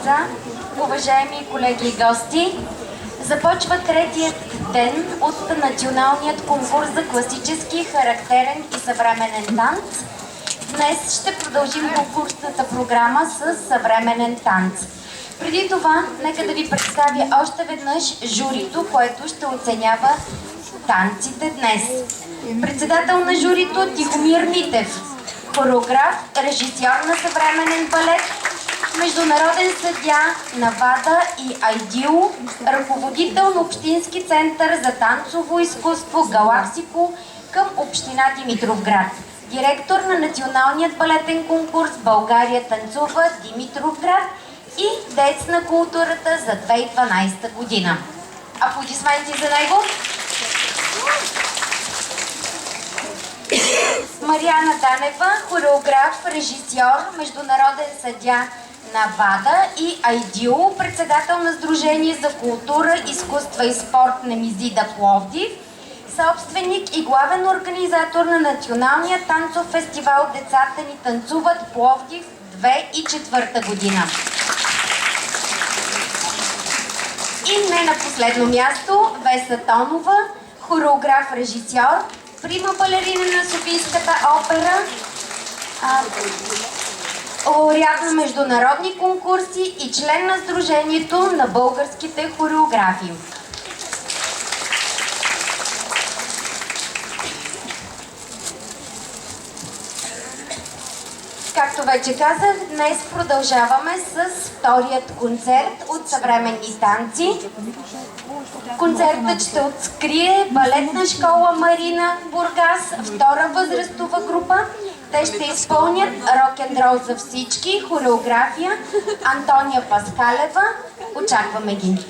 седмица, уважаеми колеги и гости, започва третият ден от националният конкурс за класически, характерен и съвременен танц. Днес ще продължим конкурсната програма с съвременен танц. Преди това, нека да ви представя още веднъж журито, което ще оценява танците днес. Председател на журито Тихомир Митев, хореограф, режисьор на съвременен балет, международен съдия на ВАДА и АЙДИЛ, ръководител на Общински център за танцово изкуство Галаксико към община Димитровград, директор на Националният балетен конкурс България танцува Димитровград и деец на културата за 2012 година. Аплодисменти за него! Мариана Танева, хореограф, режисьор, международен съдия на ВАДА и АЙДИЛ, председател на Сдружение за култура, изкуства и спорт Немезида Пловдив, собственик и главен организатор на Националния танцов фестивал Децата ни танцуват Пловдив 2004 година. И не на последно място, Веса Тонова, хореограф, режисьор, прима балерина на Софийската опера, лауреат на международни конкурси и член на Сдружението на българските хореографи. Както вече казах, днес продължаваме с вторият концерт от съвременни танци. Концертът ще открие балетна школа Марина Бургас, втора възрастова група. Те ще изпълнят рок-н-рол за всички, хореография Антония Паскалева. Очакваме ги!